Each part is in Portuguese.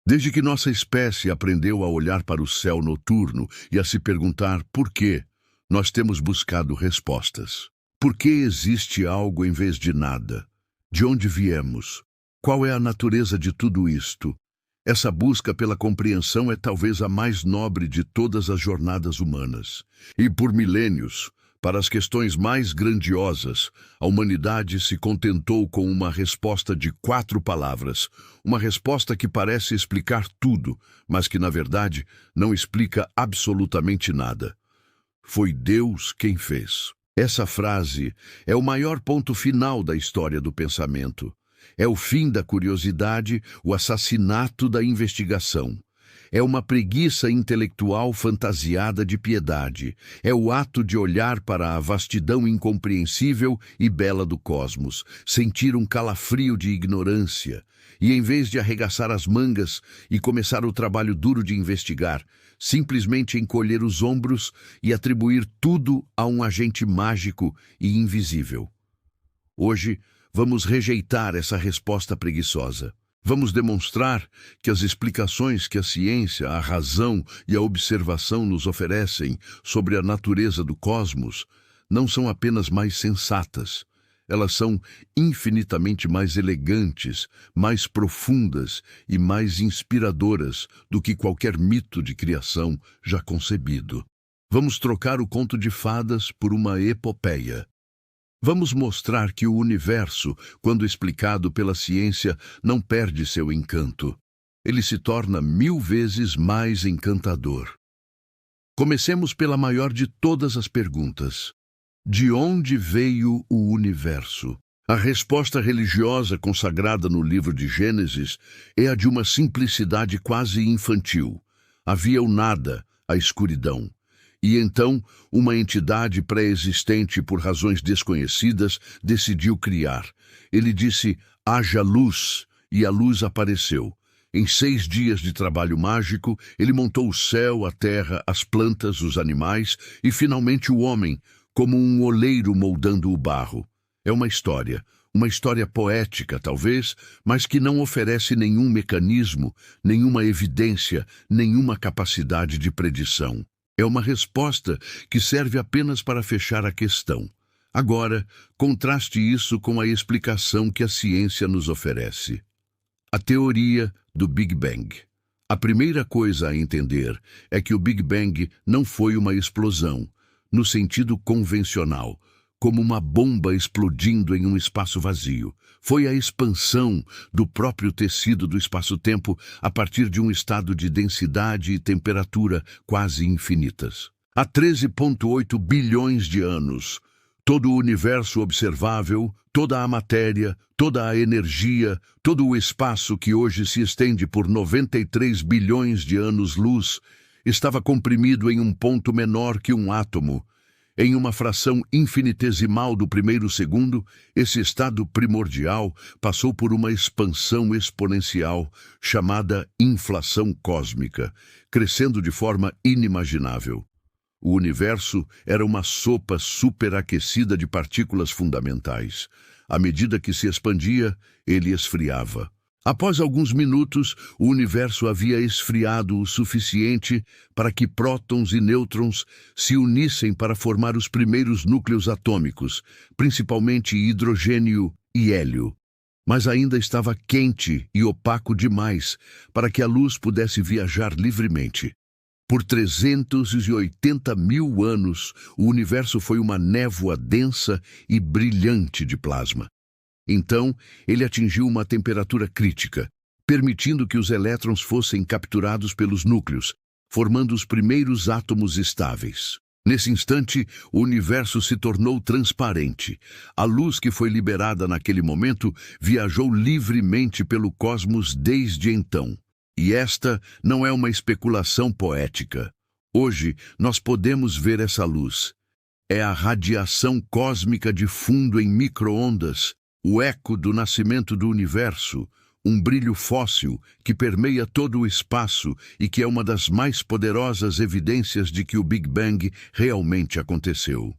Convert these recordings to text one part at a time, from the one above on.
Desde que nossa espécie aprendeu a olhar para o céu noturno e a se perguntar por quê, nós temos buscado respostas. Por que existe algo em vez de nada? De onde viemos? Qual é a natureza de tudo isto? Essa busca pela compreensão é talvez a mais nobre de todas as jornadas humanas. E por milênios, para as questões mais grandiosas, a humanidade se contentou com uma resposta de 4 palavras. Uma resposta que parece explicar tudo, mas que, na verdade, não explica absolutamente nada. Foi Deus quem fez. Essa frase é o maior ponto final da história do pensamento. É o fim da curiosidade, o assassinato da investigação. É uma preguiça intelectual fantasiada de piedade. É o ato de olhar para a vastidão incompreensível e bela do cosmos, sentir um calafrio de ignorância, e em vez de arregaçar as mangas e começar o trabalho duro de investigar, simplesmente encolher os ombros e atribuir tudo a um agente mágico e invisível. Hoje, vamos rejeitar essa resposta preguiçosa. Vamos demonstrar que as explicações que a ciência, a razão e a observação nos oferecem sobre a natureza do cosmos não são apenas mais sensatas. Elas são infinitamente mais elegantes, mais profundas e mais inspiradoras do que qualquer mito de criação já concebido. Vamos trocar o conto de fadas por uma epopeia. Vamos mostrar que o universo, quando explicado pela ciência, não perde seu encanto. Ele se torna 1000 vezes mais encantador. Comecemos pela maior de todas as perguntas. De onde veio o universo? A resposta religiosa consagrada no livro de Gênesis é a de uma simplicidade quase infantil. Havia o nada, a escuridão. E então, uma entidade pré-existente por razões desconhecidas decidiu criar. Ele disse, haja luz, e a luz apareceu. Em 6 dias de trabalho mágico, ele montou o céu, a terra, as plantas, os animais e finalmente o homem, como um oleiro moldando o barro. É uma história poética talvez, mas que não oferece nenhum mecanismo, nenhuma evidência, nenhuma capacidade de predição. É uma resposta que serve apenas para fechar a questão. Agora, contraste isso com a explicação que a ciência nos oferece. A teoria do Big Bang. A primeira coisa a entender é que o Big Bang não foi uma explosão, no sentido convencional, como uma bomba explodindo em um espaço vazio. Foi a expansão do próprio tecido do espaço-tempo a partir de um estado de densidade e temperatura quase infinitas. Há 13,8 bilhões de anos, todo o universo observável, toda a matéria, toda a energia, todo o espaço que hoje se estende por 93 bilhões de anos-luz, estava comprimido em um ponto menor que um átomo. Em uma fração infinitesimal do primeiro segundo, esse estado primordial passou por uma expansão exponencial, chamada inflação cósmica, crescendo de forma inimaginável. O universo era uma sopa superaquecida de partículas fundamentais. À medida que se expandia, ele esfriava. Após alguns minutos, o universo havia esfriado o suficiente para que prótons e nêutrons se unissem para formar os primeiros núcleos atômicos, principalmente hidrogênio e hélio. Mas ainda estava quente e opaco demais para que a luz pudesse viajar livremente. Por 380 mil anos, o universo foi uma névoa densa e brilhante de plasma. Então, ele atingiu uma temperatura crítica, permitindo que os elétrons fossem capturados pelos núcleos, formando os primeiros átomos estáveis. Nesse instante, o universo se tornou transparente. A luz que foi liberada naquele momento viajou livremente pelo cosmos desde então. E esta não é uma especulação poética. Hoje, nós podemos ver essa luz. É a radiação cósmica de fundo em micro-ondas, o eco do nascimento do universo, um brilho fóssil que permeia todo o espaço e que é uma das mais poderosas evidências de que o Big Bang realmente aconteceu.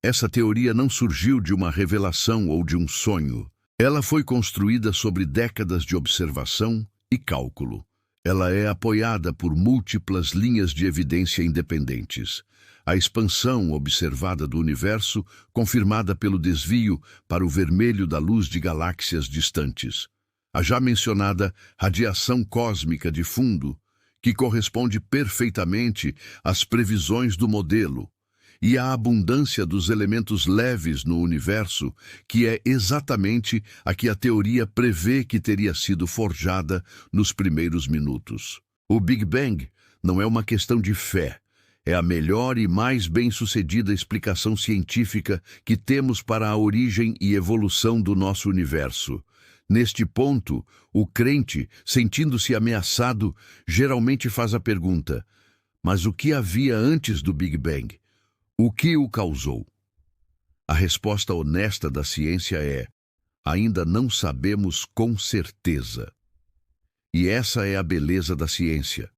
Essa teoria não surgiu de uma revelação ou de um sonho. Ela foi construída sobre décadas de observação, e cálculo. Ela é apoiada por múltiplas linhas de evidência independentes. A expansão observada do universo, confirmada pelo desvio para o vermelho da luz de galáxias distantes. A já mencionada radiação cósmica de fundo, que corresponde perfeitamente às previsões do modelo, e a abundância dos elementos leves no universo, que é exatamente a que a teoria prevê que teria sido forjada nos primeiros minutos. O Big Bang não é uma questão de fé, é a melhor e mais bem-sucedida explicação científica que temos para a origem e evolução do nosso universo. Neste ponto, o crente, sentindo-se ameaçado, geralmente faz a pergunta: mas o que havia antes do Big Bang? O que o causou? A resposta honesta da ciência é: ainda não sabemos com certeza. E essa é a beleza da ciência.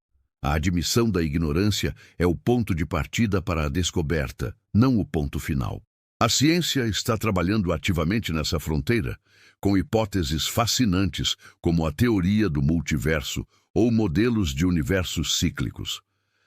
A admissão da ignorância é o ponto de partida para a descoberta, não o ponto final. A ciência está trabalhando ativamente nessa fronteira, com hipóteses fascinantes como a teoria do multiverso ou modelos de universos cíclicos.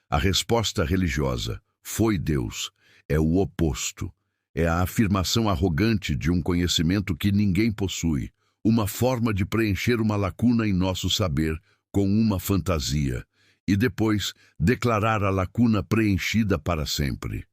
A resposta religiosa, foi Deus, é o oposto. É a afirmação arrogante de um conhecimento que ninguém possui, uma forma de preencher uma lacuna em nosso saber com uma fantasia, e depois declarar a lacuna preenchida para sempre.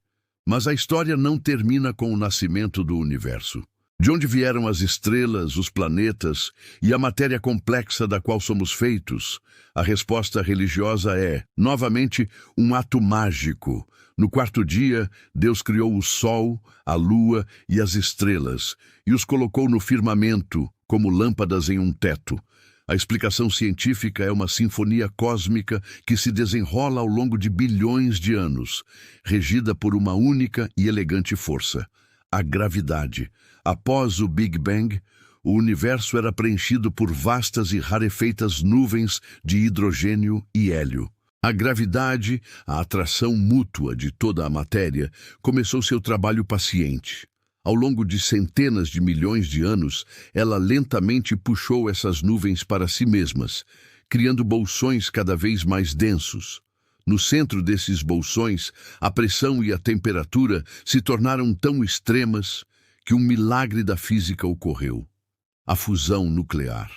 Mas a história não termina com o nascimento do universo. De onde vieram as estrelas, os planetas e a matéria complexa da qual somos feitos? A resposta religiosa é, novamente, um ato mágico. No quarto dia, Deus criou o sol, a lua e as estrelas, e os colocou no firmamento, como lâmpadas em um teto. A explicação científica é uma sinfonia cósmica que se desenrola ao longo de bilhões de anos, regida por uma única e elegante força: a gravidade. Após o Big Bang, o universo era preenchido por vastas e rarefeitas nuvens de hidrogênio e hélio. A gravidade, a atração mútua de toda a matéria, começou seu trabalho paciente. Ao longo de centenas de milhões de anos, ela lentamente puxou essas nuvens para si mesmas, criando bolsões cada vez mais densos. No centro desses bolsões, a pressão e a temperatura se tornaram tão extremas que um milagre da física ocorreu: a fusão nuclear.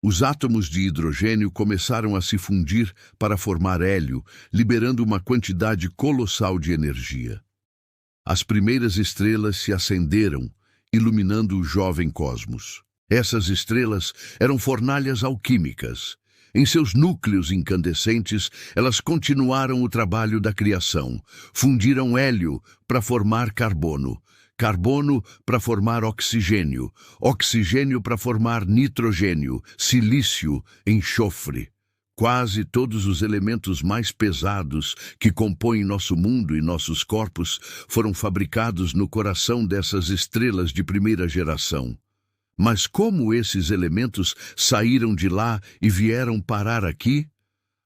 Os átomos de hidrogênio começaram a se fundir para formar hélio, liberando uma quantidade colossal de energia. As primeiras estrelas se acenderam, iluminando o jovem cosmos. Essas estrelas eram fornalhas alquímicas. Em seus núcleos incandescentes, elas continuaram o trabalho da criação. Fundiram hélio para formar carbono, carbono para formar oxigênio, oxigênio para formar nitrogênio, silício, enxofre. Quase todos os elementos mais pesados que compõem nosso mundo e nossos corpos foram fabricados no coração dessas estrelas de primeira geração. Mas como esses elementos saíram de lá e vieram parar aqui?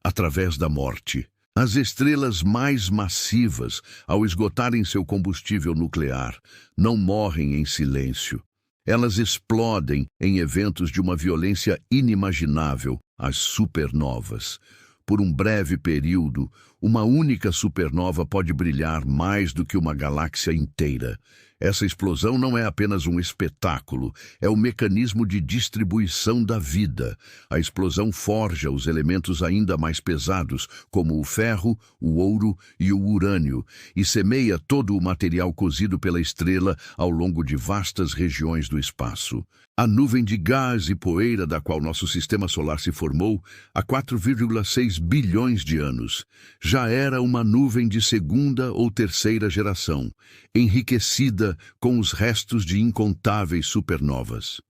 Através da morte. As estrelas mais massivas, ao esgotarem seu combustível nuclear, não morrem em silêncio. Elas explodem em eventos de uma violência inimaginável, as supernovas. Por um breve período, uma única supernova pode brilhar mais do que uma galáxia inteira. Essa explosão não é apenas um espetáculo, é o mecanismo de distribuição da vida. A explosão forja os elementos ainda mais pesados, como o ferro, o ouro e o urânio, e semeia todo o material cozido pela estrela ao longo de vastas regiões do espaço. A nuvem de gás e poeira da qual nosso sistema solar se formou há 4,6 bilhões de anos já era uma nuvem de segunda ou terceira geração, enriquecida com os restos de incontáveis supernovas.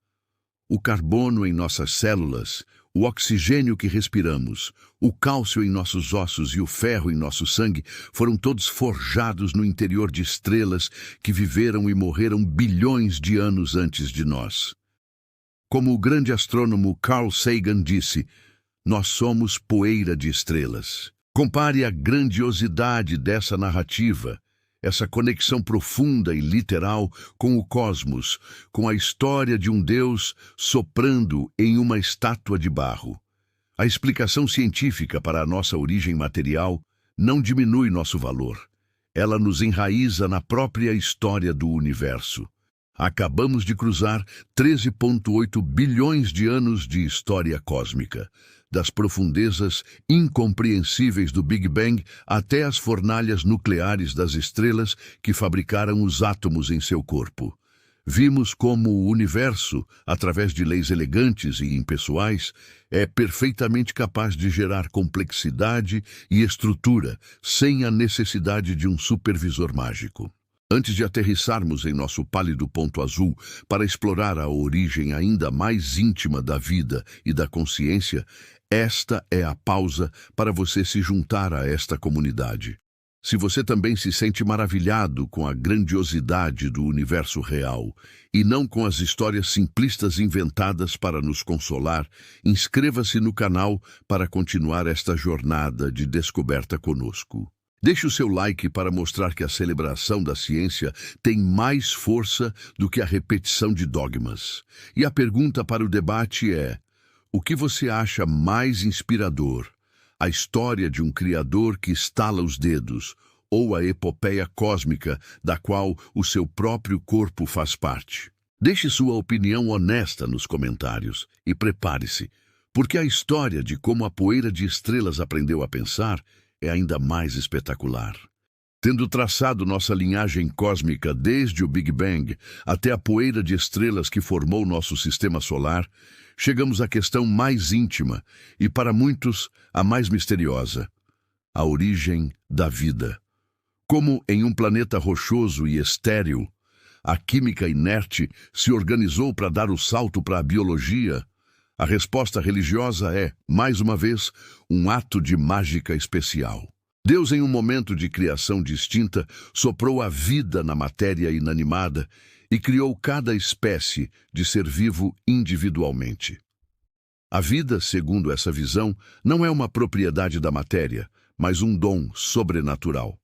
O carbono em nossas células, o oxigênio que respiramos, o cálcio em nossos ossos e o ferro em nosso sangue foram todos forjados no interior de estrelas que viveram e morreram bilhões de anos antes de nós. Como o grande astrônomo Carl Sagan disse, nós somos poeira de estrelas. Compare a grandiosidade dessa narrativa, essa conexão profunda e literal com o cosmos, com a história de um Deus soprando em uma estátua de barro. A explicação científica para a nossa origem material não diminui nosso valor. Ela nos enraiza na própria história do universo. Acabamos de cruzar 13,8 bilhões de anos de história cósmica, das profundezas incompreensíveis do Big Bang até as fornalhas nucleares das estrelas que fabricaram os átomos em seu corpo. Vimos como o universo, através de leis elegantes e impessoais, é perfeitamente capaz de gerar complexidade e estrutura, sem a necessidade de um supervisor mágico. Antes de aterrissarmos em nosso pálido ponto azul para explorar a origem ainda mais íntima da vida e da consciência, esta é a pausa para você se juntar a esta comunidade. Se você também se sente maravilhado com a grandiosidade do universo real e não com as histórias simplistas inventadas para nos consolar, inscreva-se no canal para continuar esta jornada de descoberta conosco. Deixe o seu like para mostrar que a celebração da ciência tem mais força do que a repetição de dogmas. E a pergunta para o debate é: o que você acha mais inspirador? A história de um criador que estala os dedos, ou a epopeia cósmica da qual o seu próprio corpo faz parte? Deixe sua opinião honesta nos comentários e prepare-se, porque a história de como a poeira de estrelas aprendeu a pensar é ainda mais espetacular. Tendo traçado nossa linhagem cósmica desde o Big Bang até a poeira de estrelas que formou nosso sistema solar, chegamos à questão mais íntima e, para muitos, a mais misteriosa: a origem da vida. Como em um planeta rochoso e estéril, a química inerte se organizou para dar o salto para a biologia, a resposta religiosa é, mais uma vez, um ato de mágica especial. Deus, em um momento de criação distinta, soprou a vida na matéria inanimada e criou cada espécie de ser vivo individualmente. A vida, segundo essa visão, não é uma propriedade da matéria, mas um dom sobrenatural.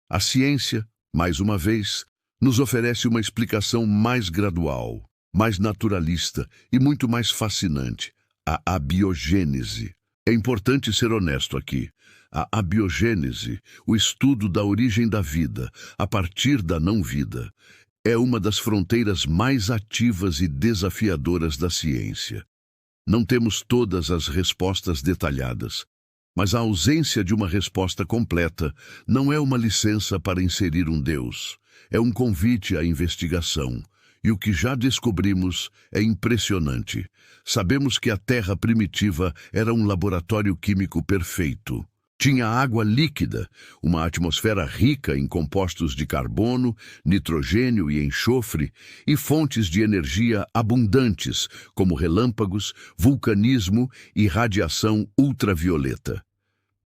A ciência, mais uma vez, nos oferece uma explicação mais gradual, mais naturalista e muito mais fascinante: a abiogênese. É importante ser honesto aqui. A abiogênese, o estudo da origem da vida a partir da não-vida, é uma das fronteiras mais ativas e desafiadoras da ciência. Não temos todas as respostas detalhadas, mas a ausência de uma resposta completa não é uma licença para inserir um Deus, é um convite à investigação. E o que já descobrimos é impressionante. Sabemos que a Terra primitiva era um laboratório químico perfeito. Tinha água líquida, uma atmosfera rica em compostos de carbono, nitrogênio e enxofre, e fontes de energia abundantes, como relâmpagos, vulcanismo e radiação ultravioleta.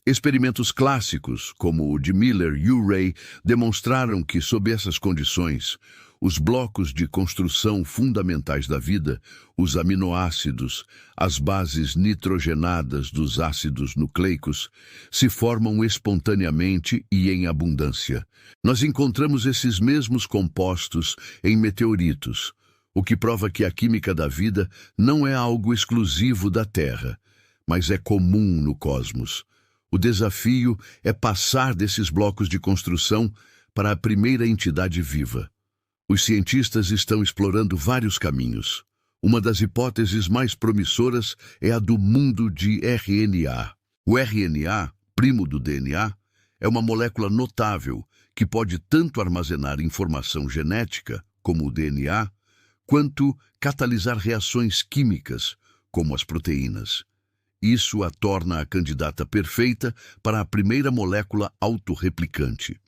Experimentos clássicos, como o de Miller-Urey, demonstraram que, sob essas condições, os blocos de construção fundamentais da vida, os aminoácidos, as bases nitrogenadas dos ácidos nucleicos, se formam espontaneamente e em abundância. Nós encontramos esses mesmos compostos em meteoritos, o que prova que a química da vida não é algo exclusivo da Terra, mas é comum no cosmos. O desafio é passar desses blocos de construção para a primeira entidade viva. Os cientistas estão explorando vários caminhos. Uma das hipóteses mais promissoras é a do mundo de RNA. O RNA, primo do DNA, é uma molécula notável que pode tanto armazenar informação genética, como o DNA, quanto catalisar reações químicas, como as proteínas. Isso a torna a candidata perfeita para a primeira molécula autorreplicante.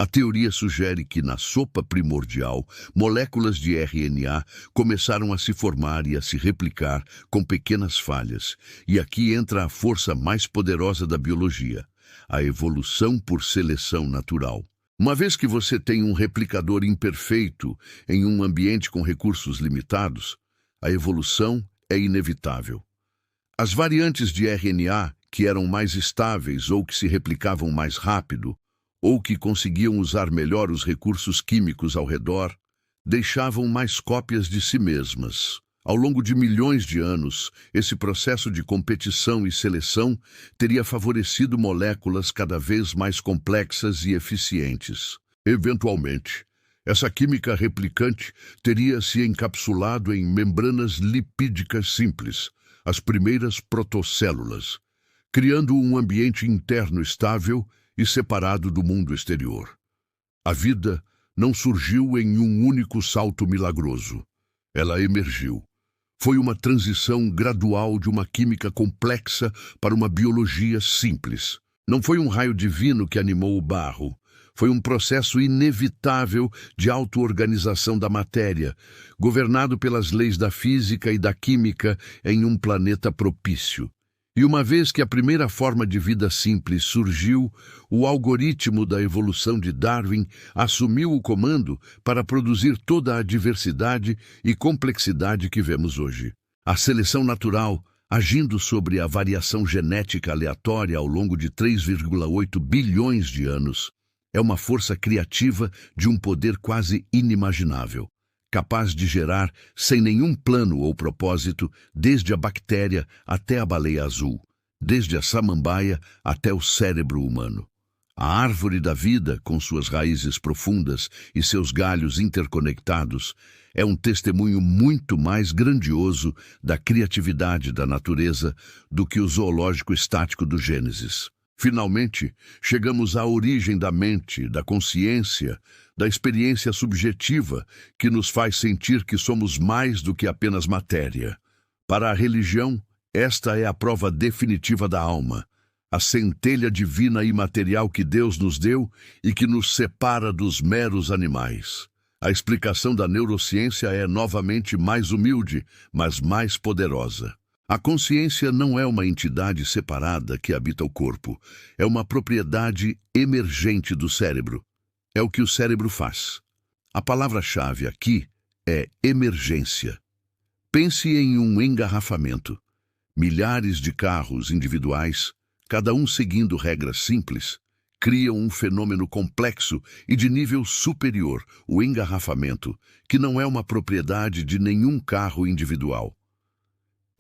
A teoria sugere que, na sopa primordial, moléculas de RNA começaram a se formar e a se replicar com pequenas falhas. E aqui entra a força mais poderosa da biologia, a evolução por seleção natural. Uma vez que você tem um replicador imperfeito em um ambiente com recursos limitados, a evolução é inevitável. As variantes de RNA, que eram mais estáveis ou que se replicavam mais rápido, ou que conseguiam usar melhor os recursos químicos ao redor, deixavam mais cópias de si mesmas. Ao longo de milhões de anos, esse processo de competição e seleção teria favorecido moléculas cada vez mais complexas e eficientes. Eventualmente, essa química replicante teria se encapsulado em membranas lipídicas simples, as primeiras protocélulas, criando um ambiente interno estável e separado do mundo exterior. A vida não surgiu em um único salto milagroso. Ela emergiu. Foi uma transição gradual de uma química complexa para uma biologia simples. Não foi um raio divino que animou o barro. Foi um processo inevitável de auto-organização da matéria, governado pelas leis da física e da química em um planeta propício. E uma vez que a primeira forma de vida simples surgiu, o algoritmo da evolução de Darwin assumiu o comando para produzir toda a diversidade e complexidade que vemos hoje. A seleção natural, agindo sobre a variação genética aleatória ao longo de 3,8 bilhões de anos, é uma força criativa de um poder quase inimaginável, capaz de gerar sem nenhum plano ou propósito, desde a bactéria até a baleia azul, desde a samambaia até o cérebro humano. A árvore da vida, com suas raízes profundas e seus galhos interconectados, é um testemunho muito mais grandioso da criatividade da natureza do que o zoológico estático do Gênesis. Finalmente, chegamos à origem da mente, da consciência, da experiência subjetiva que nos faz sentir que somos mais do que apenas matéria. Para a religião, esta é a prova definitiva da alma, a centelha divina e material que Deus nos deu e que nos separa dos meros animais. A explicação da neurociência é novamente mais humilde, mas mais poderosa. A consciência não é uma entidade separada que habita o corpo, é uma propriedade emergente do cérebro. É o que o cérebro faz. A palavra-chave aqui é emergência. Pense em um engarrafamento. Milhares de carros individuais, cada um seguindo regras simples, criam um fenômeno complexo e de nível superior, o engarrafamento, que não é uma propriedade de nenhum carro individual.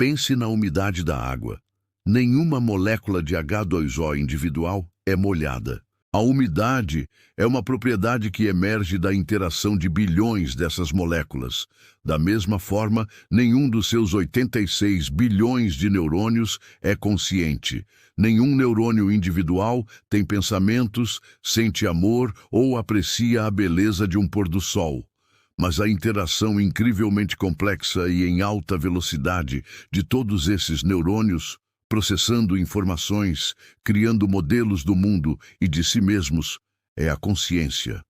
Pense na umidade da água. Nenhuma molécula de H2O individual é molhada. A umidade é uma propriedade que emerge da interação de bilhões dessas moléculas. Da mesma forma, nenhum dos seus 86 bilhões de neurônios é consciente. Nenhum neurônio individual tem pensamentos, sente amor ou aprecia a beleza de um pôr do sol. Mas a interação incrivelmente complexa e em alta velocidade de todos esses neurônios, processando informações, criando modelos do mundo e de si mesmos, é a consciência.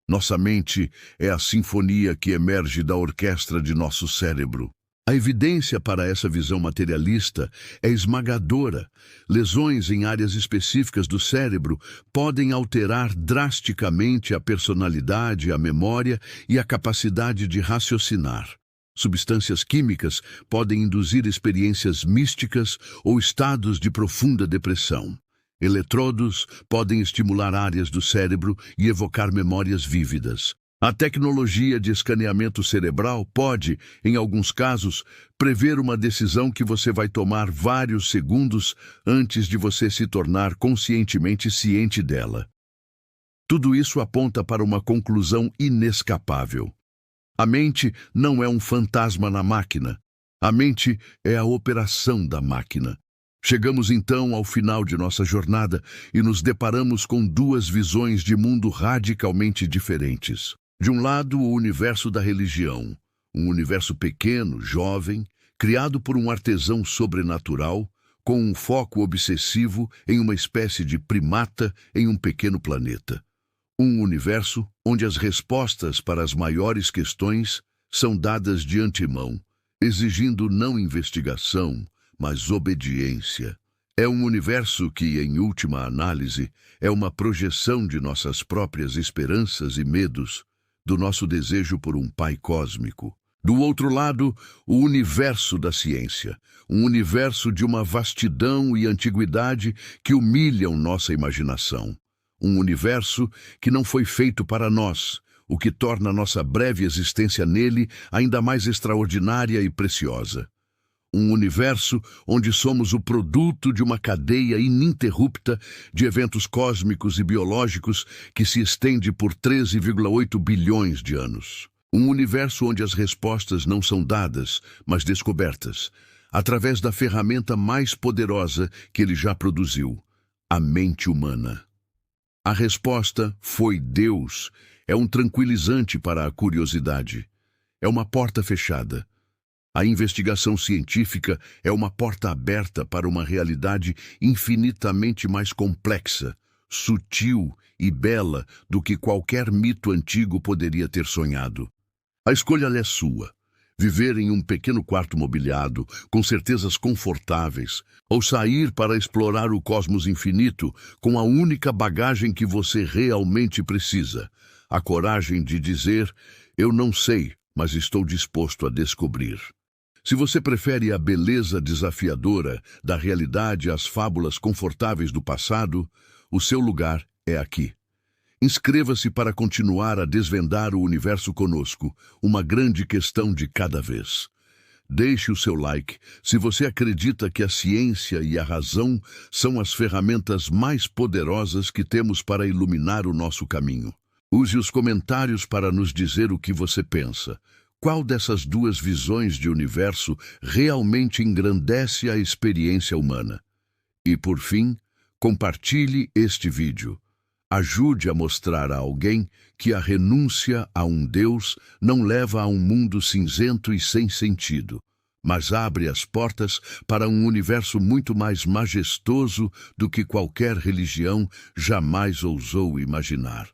Nossa mente é a sinfonia que emerge da orquestra de nosso cérebro. A evidência para essa visão materialista é esmagadora. Lesões em áreas específicas do cérebro podem alterar drasticamente a personalidade, a memória e a capacidade de raciocinar. Substâncias químicas podem induzir experiências místicas ou estados de profunda depressão. Eletrodos podem estimular áreas do cérebro e evocar memórias vívidas. A tecnologia de escaneamento cerebral pode, em alguns casos, prever uma decisão que você vai tomar vários segundos antes de você se tornar conscientemente ciente dela. Tudo isso aponta para uma conclusão inescapável. A mente não é um fantasma na máquina. A mente é a operação da máquina. Chegamos então ao final de nossa jornada e nos deparamos com duas visões de mundo radicalmente diferentes. De um lado, o universo da religião, um universo pequeno, jovem, criado por um artesão sobrenatural, com um foco obsessivo em uma espécie de primata em um pequeno planeta. Um universo onde as respostas para as maiores questões são dadas de antemão, exigindo não investigação, mas obediência. É um universo que, em última análise, é uma projeção de nossas próprias esperanças e medos, do nosso desejo por um pai cósmico. Do outro lado, o universo da ciência, um universo de uma vastidão e antiguidade que humilham nossa imaginação. Um universo que não foi feito para nós, o que torna nossa breve existência nele ainda mais extraordinária e preciosa. Um universo onde somos o produto de uma cadeia ininterrupta de eventos cósmicos e biológicos que se estende por 13,8 bilhões de anos. Um universo onde as respostas não são dadas, mas descobertas, através da ferramenta mais poderosa que ele já produziu, a mente humana. A resposta foi Deus. É um tranquilizante para a curiosidade. É uma porta fechada. A investigação científica é uma porta aberta para uma realidade infinitamente mais complexa, sutil e bela do que qualquer mito antigo poderia ter sonhado. A escolha é sua. Viver em um pequeno quarto mobiliado, com certezas confortáveis, ou sair para explorar o cosmos infinito com a única bagagem que você realmente precisa, a coragem de dizer, eu não sei, mas estou disposto a descobrir. Se você prefere a beleza desafiadora da realidade às fábulas confortáveis do passado, o seu lugar é aqui. Inscreva-se para continuar a desvendar o universo conosco, uma grande questão de cada vez. Deixe o seu like se você acredita que a ciência e a razão são as ferramentas mais poderosas que temos para iluminar o nosso caminho. Use os comentários para nos dizer o que você pensa. Qual dessas duas visões de universo realmente engrandece a experiência humana? E, por fim, compartilhe este vídeo. Ajude a mostrar a alguém que a renúncia a um Deus não leva a um mundo cinzento e sem sentido, mas abre as portas para um universo muito mais majestoso do que qualquer religião jamais ousou imaginar.